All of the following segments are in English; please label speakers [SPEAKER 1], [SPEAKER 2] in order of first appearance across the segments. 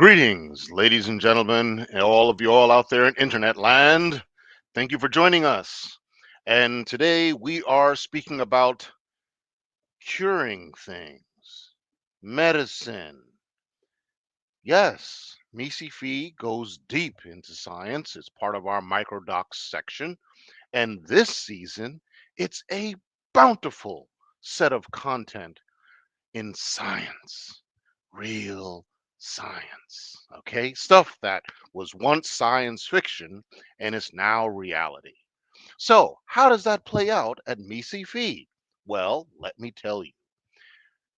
[SPEAKER 1] Greetings, ladies and gentlemen, and all of you all out there in internet land. Thank you for joining us. And today we are speaking about curing things, medicine. Yes, MiSciFi goes deep into science. It's part of our Microdocs section. And this season, it's a bountiful set of content in science, real science. Okay, stuff that was once science fiction and is now reality. So, how does that play out at MiSciFi? Well, let me tell you.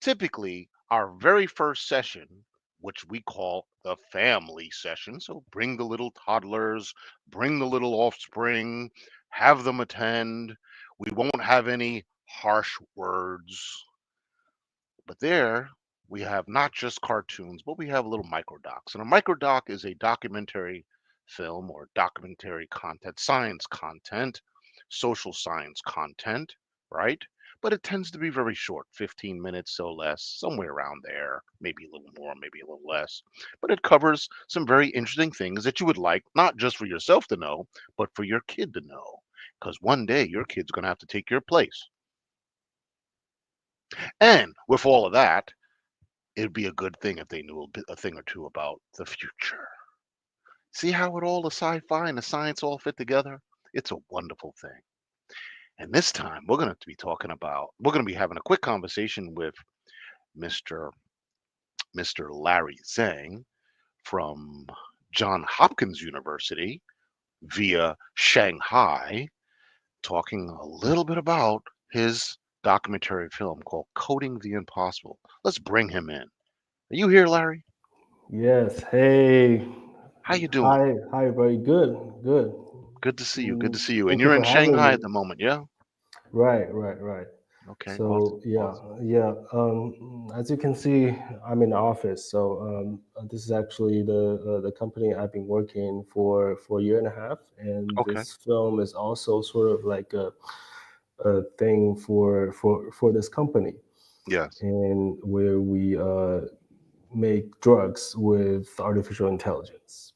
[SPEAKER 1] Typically, our very first session, which we call the family session, so bring the little toddlers, bring the little offspring, have them attend. We won't have any harsh words. But there we have not just cartoons, but we have little microdocs. And a microdoc is a documentary film or documentary content, science content, social science content, right? But it tends to be very short, 15 minutes, so less, somewhere around there, maybe a little more, maybe a little less. But it covers some very interesting things that you would like, not just for yourself to know, but for your kid to know. Because one day your kid's going to have to take your place. And with all of that, it'd be a good thing if they knew a thing or two about the future. See how it all the sci-fi and the science all fit together? It's a wonderful thing. And this time we're going to be having a quick conversation with Mr. Mr. Larry Zhang from John-Hopkins University via Shanghai, talking a little bit about his documentary film called Coding the Impossible. Let's bring him in. Are you here, Larry?
[SPEAKER 2] Yes. Hey.
[SPEAKER 1] How you doing?
[SPEAKER 2] Hi. Hi, everybody. Good. Good.
[SPEAKER 1] Good to see you. Good to see you. And
[SPEAKER 2] Thank you
[SPEAKER 1] you're in
[SPEAKER 2] for having
[SPEAKER 1] Shanghai
[SPEAKER 2] me.
[SPEAKER 1] at the moment, yeah?
[SPEAKER 2] Right. Right. Right.
[SPEAKER 1] Okay,
[SPEAKER 2] So
[SPEAKER 1] awesome,
[SPEAKER 2] yeah,
[SPEAKER 1] awesome.
[SPEAKER 2] yeah. As you can see, I'm in the office. So this is actually the company I've been working for a year and a half, and
[SPEAKER 1] Okay,
[SPEAKER 2] this film is also sort of like a thing for this company,
[SPEAKER 1] yes.
[SPEAKER 2] and where we make drugs with artificial intelligence.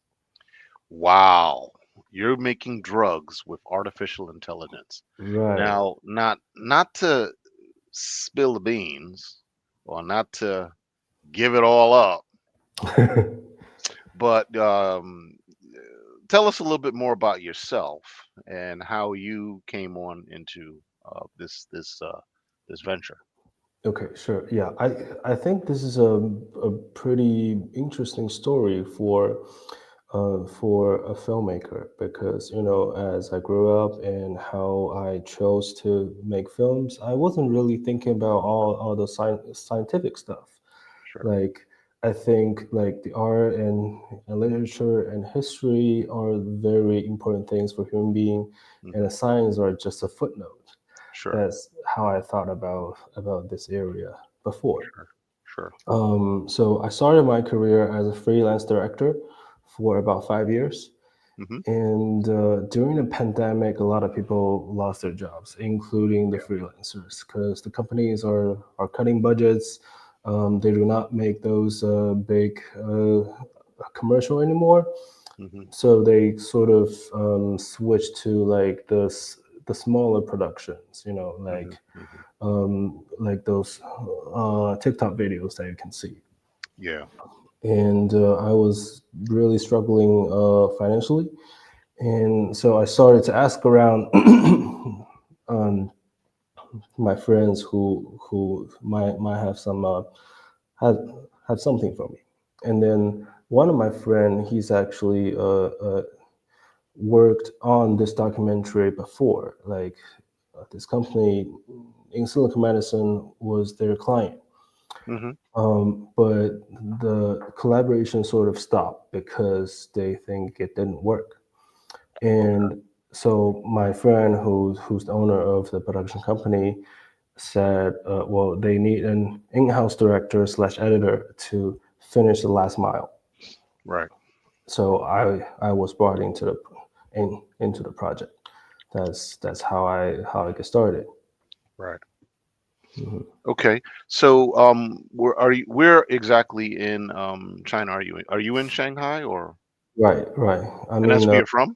[SPEAKER 1] Wow. You're making drugs with artificial intelligence.
[SPEAKER 2] Right.
[SPEAKER 1] Now, not to spill the beans or not to give it all up, but tell us a little bit more about yourself and how you came on into this venture.
[SPEAKER 2] Okay, sure. Yeah, I think this is a pretty interesting story for a filmmaker because as I grew up and how I chose to make films, I wasn't really thinking about all the scientific stuff.
[SPEAKER 1] Sure.
[SPEAKER 2] Like I think like the art and literature and history are very important things for human being, and the
[SPEAKER 1] Hmm.
[SPEAKER 2] science are just a footnote.
[SPEAKER 1] Sure.
[SPEAKER 2] That's how I thought about this area before.
[SPEAKER 1] Sure. Sure.
[SPEAKER 2] So I started my career as a freelance director for about 5 years.
[SPEAKER 1] Hmm.
[SPEAKER 2] And during the pandemic, a lot of people lost their jobs, including the
[SPEAKER 1] Yeah.
[SPEAKER 2] freelancers, because the companies are cutting budgets. They do not make those big commercial anymore,
[SPEAKER 1] Hmm.
[SPEAKER 2] so they sort of switch to like the smaller productions,
[SPEAKER 1] Hmm. Hmm.
[SPEAKER 2] like those TikTok videos that you can see.
[SPEAKER 1] Yeah.
[SPEAKER 2] And I was really struggling financially, and so I started to ask around um, my friends who might have some have have something for me. And then one of my friend, he's actually worked on this documentary before. Like this company, Insilico Medicine, was their client.
[SPEAKER 1] Hmm.
[SPEAKER 2] But the collaboration sort of stopped because they think it didn't work.
[SPEAKER 1] Okay.
[SPEAKER 2] And so my friend, who's the owner of the production company, said, "Well, they need an in-house director slash editor to finish the last mile."
[SPEAKER 1] Right.
[SPEAKER 2] So I was brought into the project. That's how I get started.
[SPEAKER 1] Right.
[SPEAKER 2] Mhm.
[SPEAKER 1] Okay. So, where exactly in China are you in? Are you in Shanghai or?
[SPEAKER 2] Right, right. I
[SPEAKER 1] And that's
[SPEAKER 2] mean,
[SPEAKER 1] where you're from?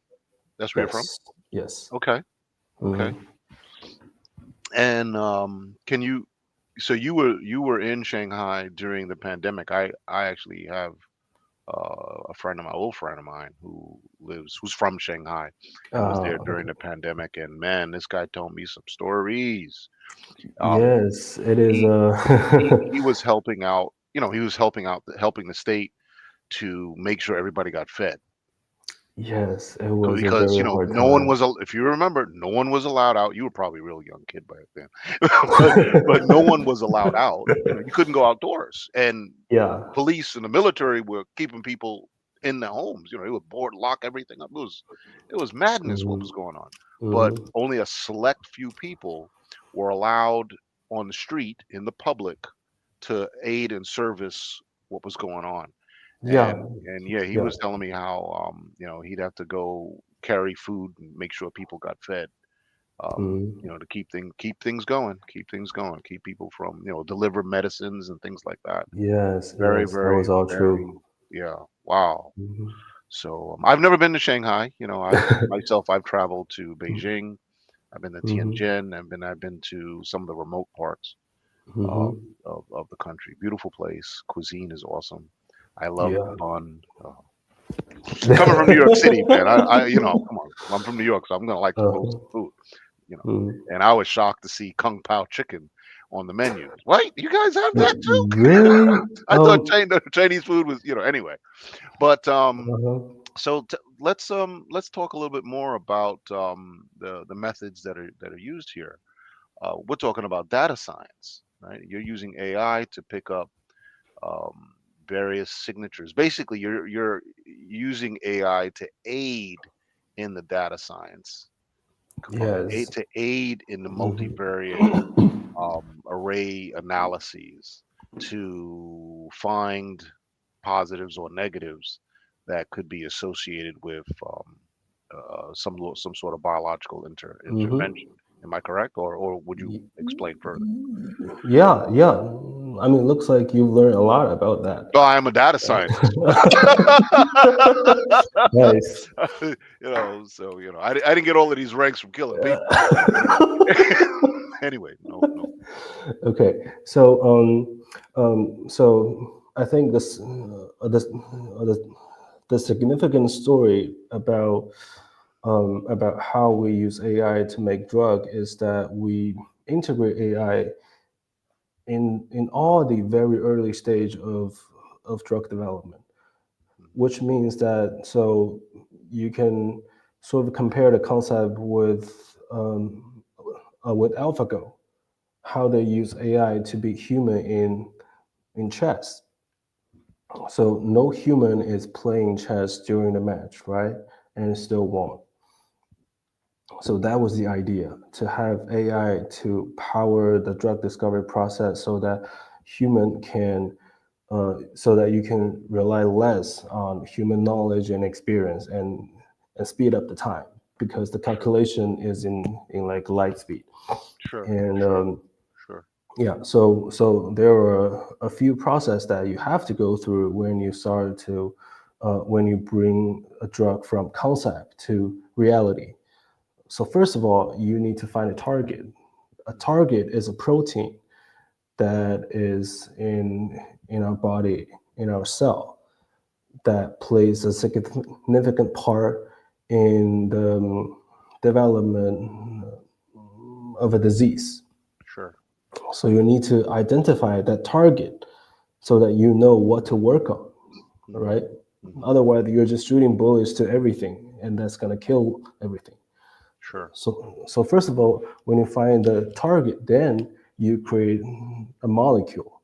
[SPEAKER 1] That's where you're from?
[SPEAKER 2] yes, yes.
[SPEAKER 1] Okay. Okay.
[SPEAKER 2] Hmm.
[SPEAKER 1] And can you so you were in Shanghai during the pandemic. I actually have a friend of my old friend of mine who's from Shanghai and was there during
[SPEAKER 2] Okay.
[SPEAKER 1] the pandemic, and man, this guy told me some stories. Um
[SPEAKER 2] Yes, it is.
[SPEAKER 1] he he was helping out, he was helping the state to make sure everybody got fed.
[SPEAKER 2] Yes, it was a
[SPEAKER 1] Because,
[SPEAKER 2] very hard
[SPEAKER 1] no one
[SPEAKER 2] time.
[SPEAKER 1] was if you remember, no one was allowed out. You were probably a real young kid back then. But no one was allowed out. You couldn't go outdoors, and
[SPEAKER 2] Yeah.
[SPEAKER 1] police and the military were keeping people in their homes. They would board lock everything up. It was madness what
[SPEAKER 2] Hmm.
[SPEAKER 1] was going on. But
[SPEAKER 2] Hmm.
[SPEAKER 1] only a select few people were allowed on the street in the public to aid and service what was going on.
[SPEAKER 2] Yeah.
[SPEAKER 1] And yeah, he
[SPEAKER 2] Yeah.
[SPEAKER 1] was telling me how he'd have to go carry food and make sure people got fed.
[SPEAKER 2] Hmm.
[SPEAKER 1] To keep things going, keep people from deliver medicines and things like that.
[SPEAKER 2] Yes.
[SPEAKER 1] Very,
[SPEAKER 2] Yes. That
[SPEAKER 1] very,
[SPEAKER 2] was all true.
[SPEAKER 1] very, yeah. Wow.
[SPEAKER 2] Hmm.
[SPEAKER 1] So I've never been to Shanghai. I've traveled to Beijing. I've been to
[SPEAKER 2] Hmm.
[SPEAKER 1] Tianjin. I've been to some of the remote parts. uh,
[SPEAKER 2] Hmm.
[SPEAKER 1] of the country. Beautiful place. Cuisine is awesome. I love the
[SPEAKER 2] Yeah.
[SPEAKER 1] bun. Coming from New York City, man, come on. I'm from New York, so I'm gonna like some wholesome
[SPEAKER 2] Uh-huh.
[SPEAKER 1] food, you know.
[SPEAKER 2] Mm.
[SPEAKER 1] And I was shocked to see Kung Pao chicken on the menu. Wait, you guys have that too?
[SPEAKER 2] Really?
[SPEAKER 1] I thought Chinese food was, anyway. But
[SPEAKER 2] Uh-huh.
[SPEAKER 1] so let's talk a little bit more about the methods that are used here. We're talking about data science, right? You're using AI to pick up um, various signatures. Basically, you're using AI to aid in the data science component,
[SPEAKER 2] Yes.
[SPEAKER 1] to aid in the multivariate
[SPEAKER 2] Hmm.
[SPEAKER 1] array analyses to find positives or negatives that could be associated with some sort of biological intervention. Am I correct, or would you explain further?
[SPEAKER 2] Yeah, yeah. I mean, it looks like you've learned a lot about that.
[SPEAKER 1] Well, I am a data scientist.
[SPEAKER 2] Nice.
[SPEAKER 1] So I didn't get all of these ranks from killing people. Anyway, anyway, no, no.
[SPEAKER 2] Okay, so so I think the significant story about how we use AI to make drug is that we integrate AI in all the very early stage of drug development,
[SPEAKER 1] Mhm.
[SPEAKER 2] which means that so you can sort of compare the concept with AlphaGo, how they use AI to be human in chess. So no human is playing chess during the match, right? And still won. So that was the idea, to have AI to power the drug discovery process so that human can so that you can rely less on human knowledge and experience and speed up the time because the
[SPEAKER 1] Sure,
[SPEAKER 2] calculation is in like light speed.
[SPEAKER 1] sure,
[SPEAKER 2] And
[SPEAKER 1] sure, sure.
[SPEAKER 2] yeah, so there are a few process that you have to go through when you start to when you bring a drug from concept to reality. So first of all, you need to find a target. A
[SPEAKER 1] Mhm.
[SPEAKER 2] target is a protein that is in our body, in our cell, that plays a significant part in the development of a disease.
[SPEAKER 1] Sure.
[SPEAKER 2] So you need to identify that target so that you know what to work on,
[SPEAKER 1] Hmm.
[SPEAKER 2] right?
[SPEAKER 1] Hmm.
[SPEAKER 2] Otherwise, you're just shooting bullets to everything, and that's gonna kill everything.
[SPEAKER 1] Sure.
[SPEAKER 2] So first of all, when you find the target, then you create a molecule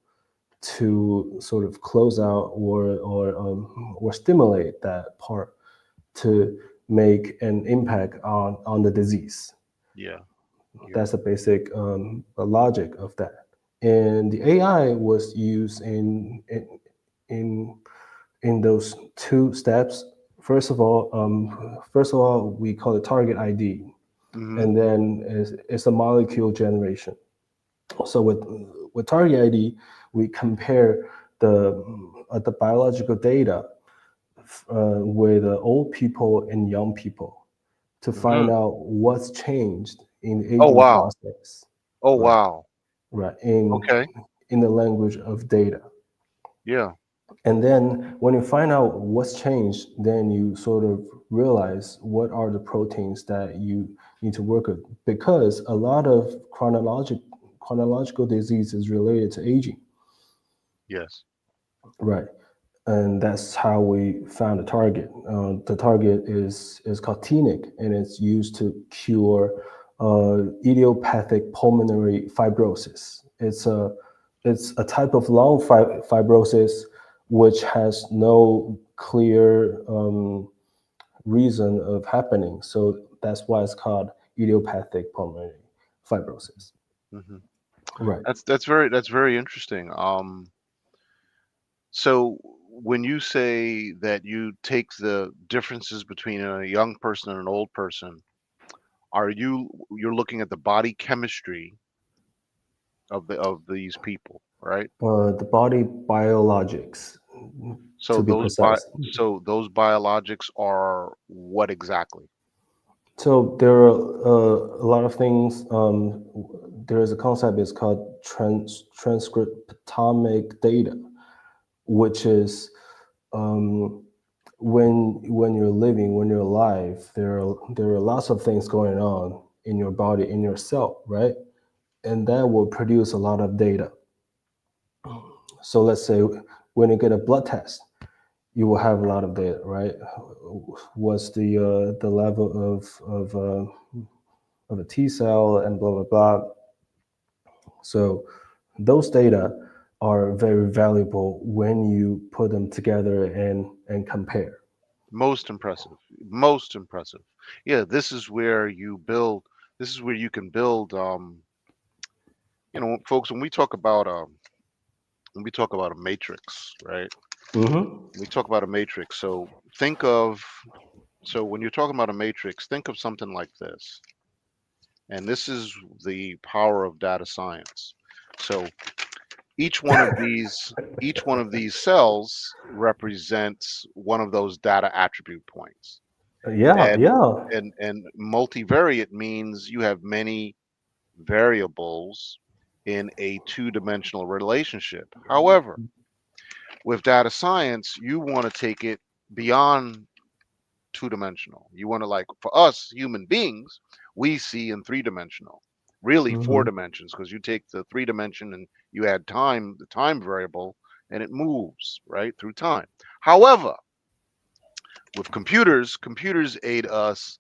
[SPEAKER 2] to sort of close out or stimulate that part to make an impact on the disease.
[SPEAKER 1] Yeah. Yeah.
[SPEAKER 2] That's the basic logic of that. And the AI was used in in those two steps. First of all, we call it target ID,
[SPEAKER 1] Hmm.
[SPEAKER 2] and then it's a molecule generation. So with target ID, we compare the biological data with old people and young people to
[SPEAKER 1] Hmm.
[SPEAKER 2] find out what's changed in the
[SPEAKER 1] Oh
[SPEAKER 2] aging
[SPEAKER 1] wow.
[SPEAKER 2] process.
[SPEAKER 1] Oh
[SPEAKER 2] Right,
[SPEAKER 1] wow.
[SPEAKER 2] right.
[SPEAKER 1] Okay.
[SPEAKER 2] In the language of data.
[SPEAKER 1] Yeah.
[SPEAKER 2] And then when you find out what's changed, then you sort of realize what are the proteins that you need to work with. Because a lot of chronological disease is related to aging.
[SPEAKER 1] Yes.
[SPEAKER 2] Right. And that's how we found the target. The target is called TNIC, and it's used to cure idiopathic pulmonary fibrosis. It's a type of lung fibrosis which has no clear reason of happening. So that's why it's called idiopathic pulmonary fibrosis.
[SPEAKER 1] Hmm.
[SPEAKER 2] Right.
[SPEAKER 1] That's very interesting. So when you say that you take the differences between a young person and an old person, you're looking at the body chemistry of these people, right?
[SPEAKER 2] The body biologics,
[SPEAKER 1] So
[SPEAKER 2] to be
[SPEAKER 1] those bi
[SPEAKER 2] precise.
[SPEAKER 1] so those biologics are what exactly?
[SPEAKER 2] So there are a lot of things. There is a concept. It's called transcriptomic data, which is um, when you're living, when you're alive, there are lots of things going on in your body, in your cell, right? And that will produce a lot of data. So let's say when you get a blood test, you will have a lot of data, right? What's the level of a T cell and blah blah blah. So those data are very valuable when you put them together and compare.
[SPEAKER 1] Most impressive. Most impressive. Yeah, this is where you build. This is where you can build. Folks, when we talk about a matrix, right?
[SPEAKER 2] Mm-hmm.
[SPEAKER 1] We talk about a matrix. Think of when you're talking about a matrix, think of something like this. And this is the power of data science. So each one of these cells represents one of those data attribute points.
[SPEAKER 2] Yeah,
[SPEAKER 1] And
[SPEAKER 2] yeah.
[SPEAKER 1] multivariate means you have many variables in a two-dimensional relationship. However, with data science, you want to take it beyond two-dimensional. You want to, like, for us human beings, we see in three-dimensional, really four
[SPEAKER 2] Mm-hmm.
[SPEAKER 1] dimensions, because you take the three dimension and you add time, the time variable, and it moves right through time. However, with computers aid us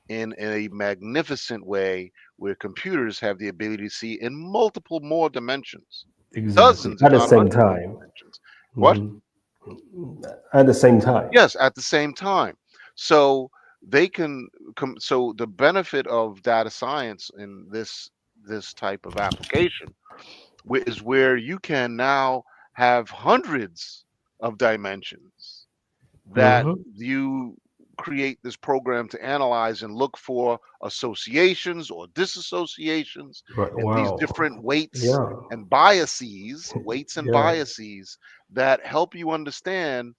[SPEAKER 1] in a magnificent way, where computers have the ability to see in multiple more dimensions,
[SPEAKER 2] Exactly.
[SPEAKER 1] dozens, if
[SPEAKER 2] At the
[SPEAKER 1] not
[SPEAKER 2] same
[SPEAKER 1] hundreds of
[SPEAKER 2] time.
[SPEAKER 1] dimensions. What?
[SPEAKER 2] Hmm. At the same time.
[SPEAKER 1] Yes, at the same time. So they can so the benefit of data science in this type of application is where you can now have hundreds of dimensions that
[SPEAKER 2] Hmm.
[SPEAKER 1] you create this program to analyze and look for associations or disassociations
[SPEAKER 2] Right.
[SPEAKER 1] and these
[SPEAKER 2] Wow.
[SPEAKER 1] different weights
[SPEAKER 2] Yeah.
[SPEAKER 1] and biases, weights and
[SPEAKER 2] Yeah.
[SPEAKER 1] biases that help you understand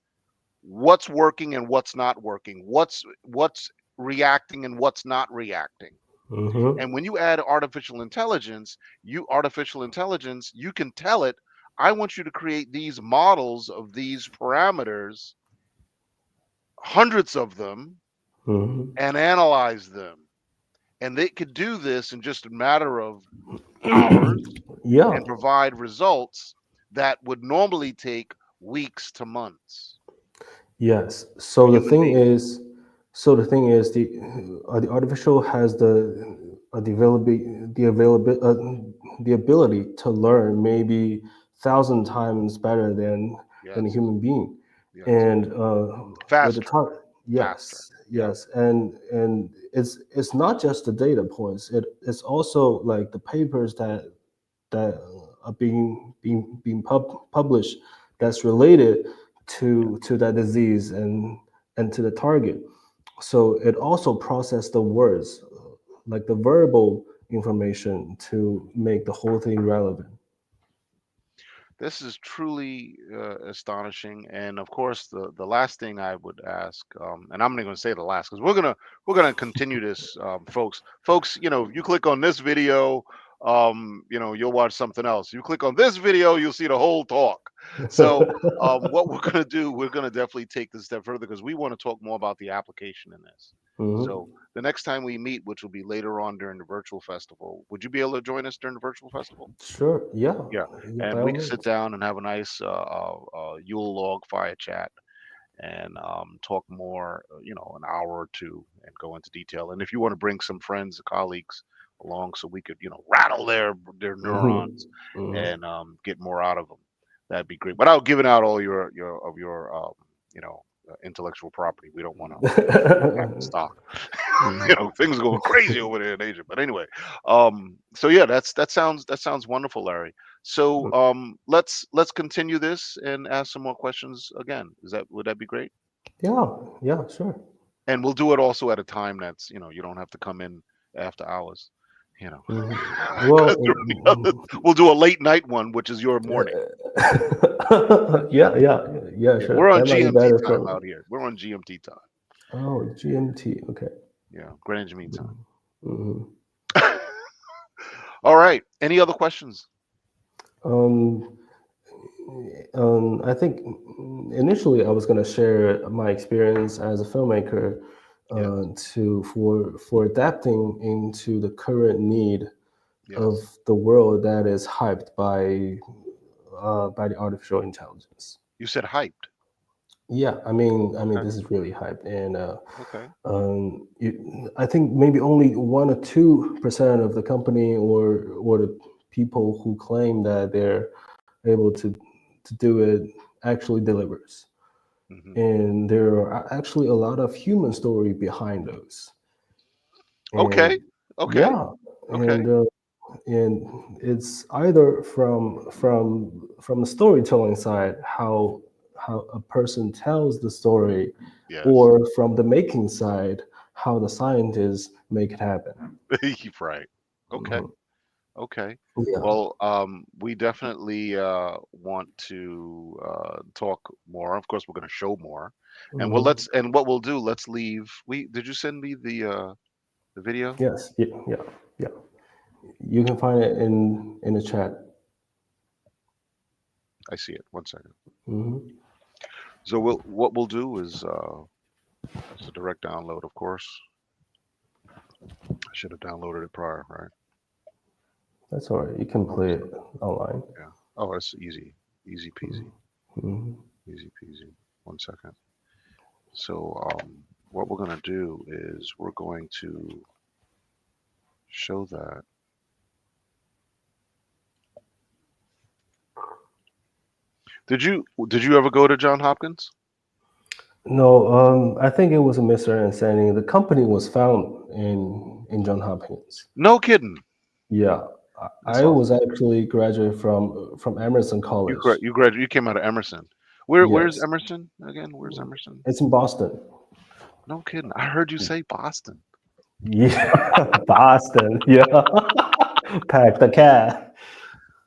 [SPEAKER 1] what's working and what's not working, what's reacting and what's not reacting.
[SPEAKER 2] Hmm.
[SPEAKER 1] And when you add artificial intelligence, you can tell it, I want you to create these models of these parameters, hundreds of them,
[SPEAKER 2] Hmm.
[SPEAKER 1] and analyze them. And they could do this in just a matter of hours
[SPEAKER 2] Yeah.
[SPEAKER 1] and provide results that would normally take weeks to months
[SPEAKER 2] Yes.
[SPEAKER 1] for human beings.
[SPEAKER 2] The thing is, the artificial has the ability to learn maybe 1,000 times better than a
[SPEAKER 1] Yes,
[SPEAKER 2] human being,
[SPEAKER 1] yes.
[SPEAKER 2] and with the
[SPEAKER 1] Faster,
[SPEAKER 2] time,
[SPEAKER 1] faster.
[SPEAKER 2] yes,
[SPEAKER 1] Yep.
[SPEAKER 2] yes, and it's not just the data points. It's also like the papers that are being published that's related to that disease and to the target. So it also processed the words, like the verbal information, to make the whole thing relevant.
[SPEAKER 1] This is truly astonishing. And of course, the last thing I would ask, and I'm not going to say the last because we're gonna continue this, folks. Folks, if you click on this video, you'll watch something else. You click on this video, you'll see the whole talk. So, what we're gonna do, we're gonna definitely take this step further because we want to talk more about the application in this. So,
[SPEAKER 2] Hmm.
[SPEAKER 1] the next time we meet, which will be later on during the virtual festival, would you be able to join us during the virtual festival?
[SPEAKER 2] Sure. Yeah.
[SPEAKER 1] Yeah,
[SPEAKER 2] Yeah.
[SPEAKER 1] and
[SPEAKER 2] By all
[SPEAKER 1] we can sit
[SPEAKER 2] means.
[SPEAKER 1] down and have a nice Yule log fire chat and talk more, an hour or two and go into detail. And if you want to bring some friends, colleagues along, so we could, rattle their neurons
[SPEAKER 2] Hmm. Hmm.
[SPEAKER 1] and get more out of them, that'd be great. Without giving out all your intellectual property, we don't want to have the stock. Things are going crazy over there in Asia. But anyway, so yeah, that sounds wonderful, Larry. So let's continue this and ask some more questions again. Would that be great?
[SPEAKER 2] Yeah. Yeah. Sure.
[SPEAKER 1] And we'll do it also at a time that's, you don't have to come in after hours. You know,
[SPEAKER 2] Hmm.
[SPEAKER 1] 'Cause
[SPEAKER 2] Well.
[SPEAKER 1] we'll do a late night one, which is your morning.
[SPEAKER 2] Yeah. Yeah. Yeah.
[SPEAKER 1] Yeah,
[SPEAKER 2] Sure.
[SPEAKER 1] we're on
[SPEAKER 2] That might be
[SPEAKER 1] GMT
[SPEAKER 2] better
[SPEAKER 1] time
[SPEAKER 2] for.
[SPEAKER 1] out here. We're on GMT time.
[SPEAKER 2] Oh, GMT. Okay.
[SPEAKER 1] Yeah, Greenwich Mean Time.
[SPEAKER 2] Mhm.
[SPEAKER 1] All right. Any other questions?
[SPEAKER 2] Um, I think initially I was going to share my experience as a filmmaker
[SPEAKER 1] Yes.
[SPEAKER 2] for adapting into the current need of
[SPEAKER 1] Yes.
[SPEAKER 2] the world that is hyped by the artificial intelligence.
[SPEAKER 1] You said hyped.
[SPEAKER 2] Yeah,
[SPEAKER 1] Okay.
[SPEAKER 2] this is really hyped, and
[SPEAKER 1] Okay.
[SPEAKER 2] I think maybe only 1 or 2% of the company or the people who claim that they're able to do it actually delivers,
[SPEAKER 1] Hmm.
[SPEAKER 2] and there are actually a lot of human story behind those,
[SPEAKER 1] Okay.
[SPEAKER 2] and
[SPEAKER 1] Okay.
[SPEAKER 2] yeah,
[SPEAKER 1] Okay.
[SPEAKER 2] and it's either from the storytelling side how a person tells the story,
[SPEAKER 1] Yes.
[SPEAKER 2] or from the making side how the scientists make it happen.
[SPEAKER 1] Right. Okay.
[SPEAKER 2] Mhm.
[SPEAKER 1] Okay.
[SPEAKER 2] Yeah.
[SPEAKER 1] Well, we definitely want to talk more. Of course, we're going to show more, and
[SPEAKER 2] Hmm.
[SPEAKER 1] what we'll do. Let's leave. We did you send me the video?
[SPEAKER 2] Yes. Yeah. Yeah. Yeah. You can find it in the chat.
[SPEAKER 1] I see it. One second.
[SPEAKER 2] Hmm.
[SPEAKER 1] So what we'll do is it's a direct download, of course. I should have downloaded it prior, right?
[SPEAKER 2] That's all right. You can
[SPEAKER 1] Oh, it's
[SPEAKER 2] play
[SPEAKER 1] not.
[SPEAKER 2] it online.
[SPEAKER 1] Yeah. Oh, it's easy, easy peasy,
[SPEAKER 2] Hmm.
[SPEAKER 1] easy peasy. One second. So what we're gonna do is we're going to show that. Did you ever go to John Hopkins?
[SPEAKER 2] No, I think it was a misunderstanding. The company was found in John Hopkins.
[SPEAKER 1] No kidding.
[SPEAKER 2] Yeah,
[SPEAKER 1] That's
[SPEAKER 2] I was
[SPEAKER 1] awesome.
[SPEAKER 2] actually graduate from Emerson College.
[SPEAKER 1] You graduated. You Emerson. Where's
[SPEAKER 2] Yes.
[SPEAKER 1] Emerson again? Where's Emerson?
[SPEAKER 2] It's in Boston.
[SPEAKER 1] No kidding. I heard you say Boston.
[SPEAKER 2] Yeah, Boston. Yeah, pack the cat.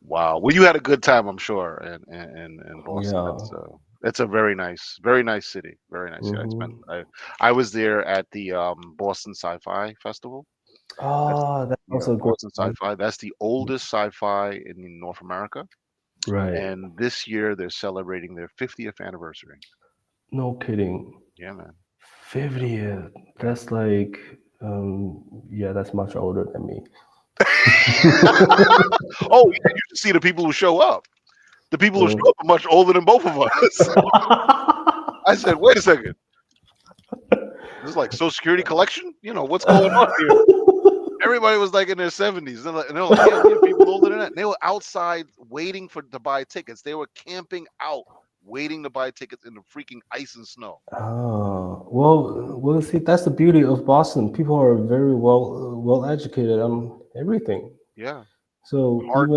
[SPEAKER 1] Wow. Well, you had a good time, I'm sure, in Boston.
[SPEAKER 2] Yeah.
[SPEAKER 1] That's a very nice city. Very nice city.
[SPEAKER 2] Hmm.
[SPEAKER 1] I was there at the Boston Sci-Fi Festival. That's
[SPEAKER 2] Oh, that's
[SPEAKER 1] yeah,
[SPEAKER 2] also a great
[SPEAKER 1] Boston
[SPEAKER 2] one.
[SPEAKER 1] Sci-Fi. That's the oldest sci-fi in North America.
[SPEAKER 2] Right.
[SPEAKER 1] And this year they're celebrating their 50th anniversary.
[SPEAKER 2] No kidding.
[SPEAKER 1] Yeah, man. Yeah,
[SPEAKER 2] 50th.
[SPEAKER 1] yeah.
[SPEAKER 2] That's like, yeah, that's much older than me.
[SPEAKER 1] Oh, yeah, you should see the people who show up. The people who show up are much older than both of us. I said, wait a second. This is like Social Security collection? What's going on here? Everybody was like in their 70s. And they're like, yeah, we have people older than that. And they were outside waiting to buy tickets. They were camping out, waiting to buy tickets in the freaking ice and snow.
[SPEAKER 2] Oh, well, see, that's the beauty of Boston. People are very well educated on everything.
[SPEAKER 1] Yeah,
[SPEAKER 2] So
[SPEAKER 1] art.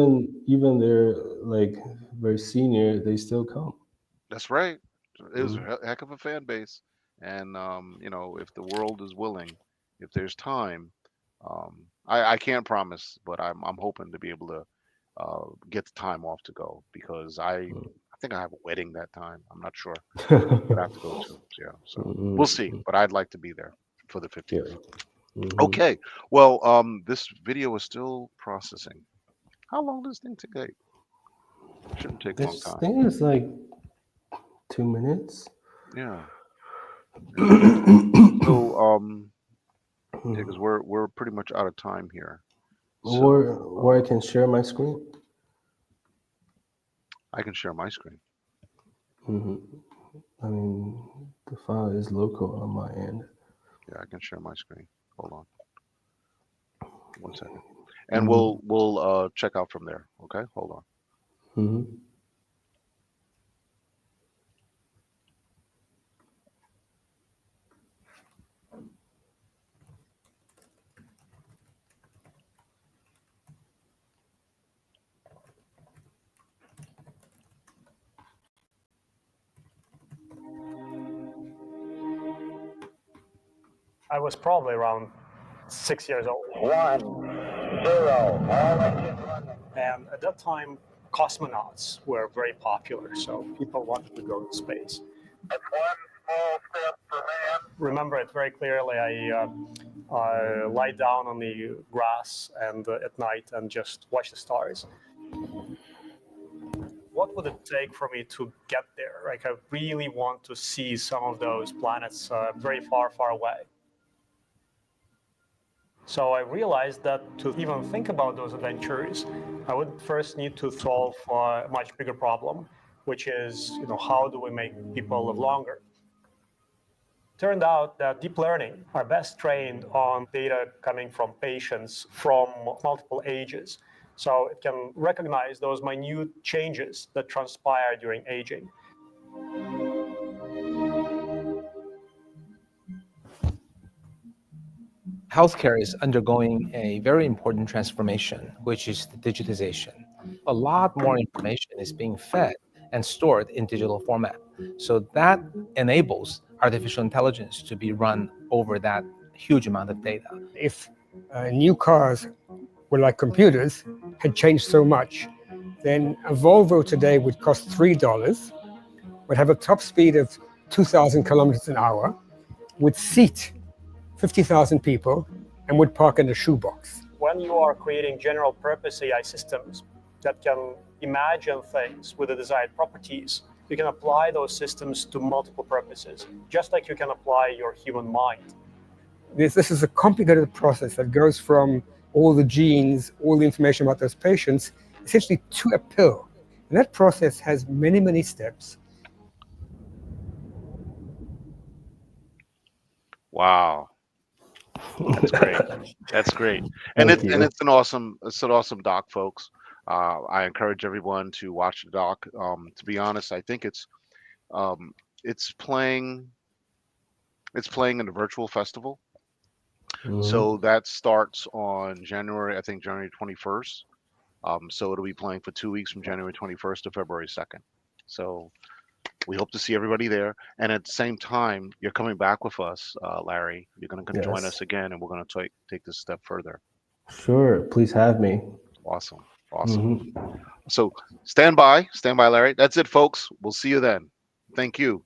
[SPEAKER 2] even they're like very senior, they still come.
[SPEAKER 1] That's right. It was a
[SPEAKER 2] Mm.
[SPEAKER 1] heck of a fan base. And, if the world is willing, if there's time, I can't promise, but I'm hoping to be able to get the time off to go because I think I have a wedding that time. I'm not sure, but I have to go to. Yeah, so we'll see.
[SPEAKER 2] Mm.
[SPEAKER 1] But I'd like to be there for the
[SPEAKER 2] Yeah.
[SPEAKER 1] 50th.
[SPEAKER 2] Hmm.
[SPEAKER 1] Okay. Well, this video is still processing. How long does this thing take? Shouldn't take a long
[SPEAKER 2] This
[SPEAKER 1] time.
[SPEAKER 2] thing is like 2 minutes.
[SPEAKER 1] Yeah. Yeah. So, yeah, because we're pretty much out of time here. So
[SPEAKER 2] Or I can share my screen.
[SPEAKER 1] I can share my screen.
[SPEAKER 2] Hmm. I mean, the file is local on my end.
[SPEAKER 1] Yeah, I can share my screen. Hold on one second, and
[SPEAKER 2] Hmm.
[SPEAKER 1] we'll check out from there. Okay, hold on.
[SPEAKER 2] Hmm.
[SPEAKER 3] I was probably around 6 years old.
[SPEAKER 4] 1, 0. All engines running.
[SPEAKER 3] And at that time, cosmonauts were very popular, so people wanted to go to space.
[SPEAKER 4] That's one small step for man.
[SPEAKER 3] Remember it very clearly. lie down on the grass and at night and just watch the stars. What would it take for me to get there? Like, I really want to see some of those planets very far, far away. So I realized that to even think about those adventures, I would first need to solve a much bigger problem, which is, how do we make people live longer? Turned out that deep learning are best trained on data coming from patients from multiple ages. So it can recognize those minute changes that transpire during aging.
[SPEAKER 5] Healthcare is undergoing a very important transformation, which is the digitization. A lot more information is being fed and stored in digital format. So that enables artificial intelligence to be run over that huge amount of data.
[SPEAKER 6] If new cars were like computers, had changed so much, then a Volvo today would cost $3, would have a top speed of 2,000 kilometers an hour, would seat 50,000 people, and would park in a shoebox.
[SPEAKER 3] When you are creating general purpose AI systems that can imagine things with the desired properties, you can apply those systems to multiple purposes, just like you can apply your human mind.
[SPEAKER 6] This is a complicated process that goes from all the genes, all the information about those patients, essentially to a pill. And that process has many, many steps.
[SPEAKER 1] Wow. That's great. That's great. And
[SPEAKER 2] Thank
[SPEAKER 1] it's
[SPEAKER 2] you.
[SPEAKER 1] an awesome doc, folks. I encourage everyone to watch the doc. To be honest, I think um, it's playing in the virtual festival.
[SPEAKER 2] Mhm.
[SPEAKER 1] So that starts on I think January 21st. So it'll be playing for 2 weeks from January 21st to February 2nd. So we hope to see everybody there. And at the same time, you're coming back with us, Larry. You're going to join
[SPEAKER 2] Yes.
[SPEAKER 1] us again, and we're going to take this step further.
[SPEAKER 2] Sure. Please have me.
[SPEAKER 1] Awesome. Awesome.
[SPEAKER 2] Mhm.
[SPEAKER 1] So stand by, Larry. That's it, folks. We'll see you then. Thank you.